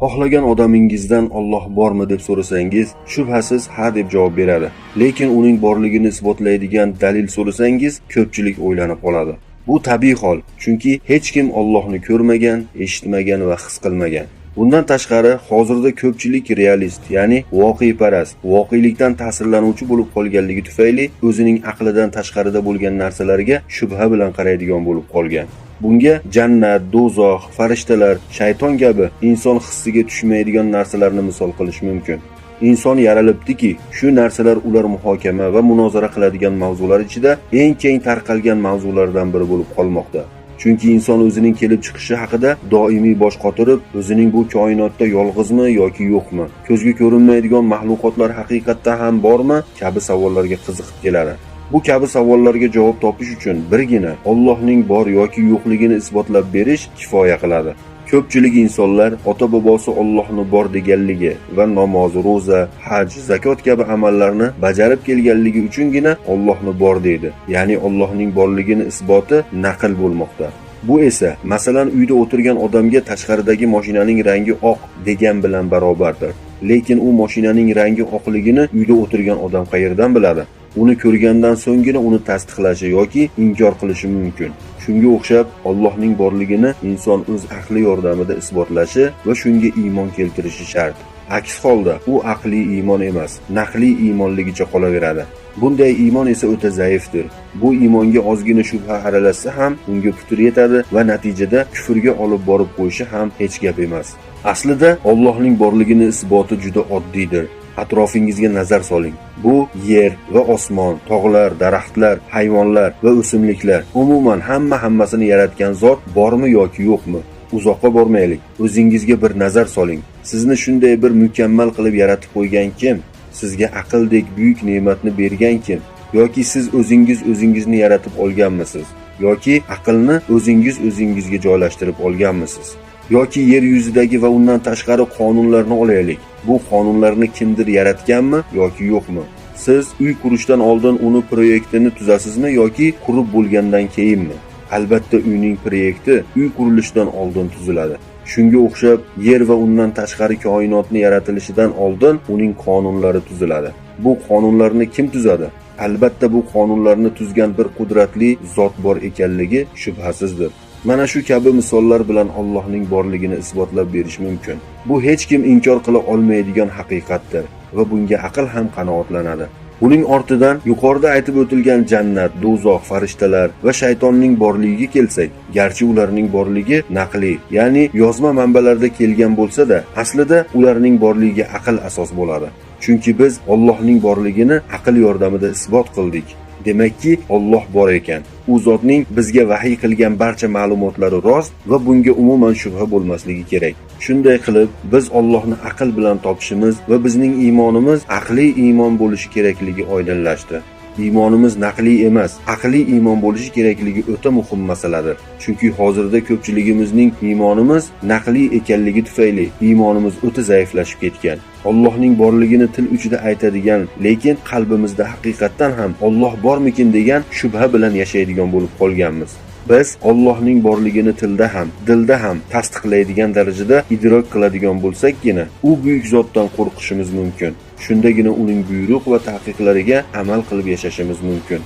Xohlagan odamingizdan Alloh bormi deb so'rasangiz, shubhasiz ha deb javob beradi. Lekin uning borligini isbotlaydigan dalil so'rasangiz, ko'pchilik o'ylanib qoladi. Bu tabiiy hol, chunki hech kim Allohni ko'rmagan, eshitmagan va his qilmagan. Bundan tashqari, hozirda ko'pchilik realist, ya'ni voqeparast, voqelikdan ta'sirlanuvchi bo'lib qolganligi tufayli o'zining aqlidan tashqarida bo'lgan narsalarga shubha bilan qaraydigan bo'lib qolgan. Bunga jannat, do'zax, farishtalar, shayton kabi inson hissiga tushmaydigan narsalarni misol qilish mumkin. Inson yaralibdiki, shu narsalar ular muhokama va munozara qiladigan mavzular ichida eng keng tarqalgan mavzulardan biri bo'lib qolmoqda. Chunki inson o'zining kelib chiqishi haqida doimiy bosh qotirib, o'zining bu koinotda yolg'izmi yoki yo'qmi, ko'zga ko'rinmaydigan mahluqotlar haqiqatda ham bormi kabi savollarga qiziqib keladi. Bu kabi savollarga javob topish uchun birgina Allohning bor yoki yo'qligini isbotlab berish kifoya qiladi. Ko'pchilik insonlar ota-bobosi Allohni bor deganligi va namoz, roza, haj, zakot kabi amallarni bajarib kelganligi uchungina Allohni bor deydi. Ya'ni Allohning borligini isboti naql bo'lmoqda. Bu esa, masalan, uyda o'tirgan odamga tashqaridagi mashinaning rangi oq degan bilan barobardir. Lekin u mashinaning rangi oqligini uyda o'tirgan odam qayerdan biladi? Uni ko'rgandan so'nggina uni tasdiqlashi yoki inkor qilishi mumkin. Shunga o'xshab, Allohning borligini inson o'z aqli yordamida isbotlashi va shunga iymon keltirishi shart. Aks holda u aqliy iymon emas, naqliy iymonligicha qolaveradi. Bunday iymon esa o'ta zaifdir. Bu iymonga ozgina shubha aralashsa ham unga putur yetadi va natijada kufrga olib borib qo'yishi ham hech gap emas. Aslida Allohning borligini isboti juda oddiydir. Atrofingizga nazar soling. Bu yer va osmon, tog'lar, daraxtlar, hayvonlar va o'simliklar, umuman hammasini yaratgan zot bormi yoki yo'qmi? Uzoqqa bormaylik. O'zingizga bir nazar soling. Sizni shunday bir mukammal qilib yaratib qo'ygan kim? Sizga aqldek buyuk ne'matni bergan kim? Yoki siz o'zingizni yaratib olganmisiz? Yoki aqlni o'zingizga joylashtirib olganmisiz? Yoki yer yuzidagi va undan tashqari qonunlarni olaylik. Bu qonunlarni kimdir yaratganmi yoki yo'qmi? Siz uy qurishdan oldin uni proyektini tuzasizmi yoki qurib bo'lgandan keyinmi? Albatta uyning proyekti uy qurilishidan oldin tuziladi. Shunga o'xshab, yer va undan tashqari koinotni yaratilishidan oldin uning qonunlari tuziladi. Bu qonunlarni kim tuzadi? Albatta bu qonunlarni tuzgan bir qudratli zot bor ekanligi shubhasizdir. Mana shu kabi misollar bilan Allohning borligini isbotlab berish mumkin. Bu hech kim inkor qila olmaydigan haqiqatdir va bunga aql ham qanoatlanadi. Uning ortidan yuqorida aytib o'tilgan jannat, do'zax, farishtalar va shaytonning borligiga kelsak, garchi ularning borligi naqli, ya'ni yozma manbalarda kelgan bo'lsa-da, aslida ularning borligiga aql asos bo'ladi. Chunki biz Allohning borligini aql yordamida isbot qildik. Demakki, Alloh bor ekan. U zotning bizga vahiy qilgan barcha ma'lumotlari rost va bunga umuman shubha bo'lmasligi kerak. Shunday qilib, biz Allohni aql bilan topishimiz va bizning iymonimiz aqliy iymon bo'lishi kerakligi oydinlashdi. Iymonimiz naqliy emas, aqliy iymon bo'lishi kerakligi o'ta muhim masaladir. Chunki hozirda ko'pchiligimizning iymonimiz naqliy ekanligi tufayli iymonimiz o'ta zaiflashib ketgan. Allohning borligini til uchida aytadigan, lekin qalbimizda haqiqatan ham Alloh bormikin degan shubha bilan yashaydigan bo'lib qolganmiz. Biz Allohning borligini tilda ham, dilda ham tasdiqlaydigan darajada idrok qiladigan bo'lsakgina, u buyuk zotdan qo'rqishimiz mumkin. Shundagina uning buyruq va taqiqlariga amal qilib yashashimiz mumkin.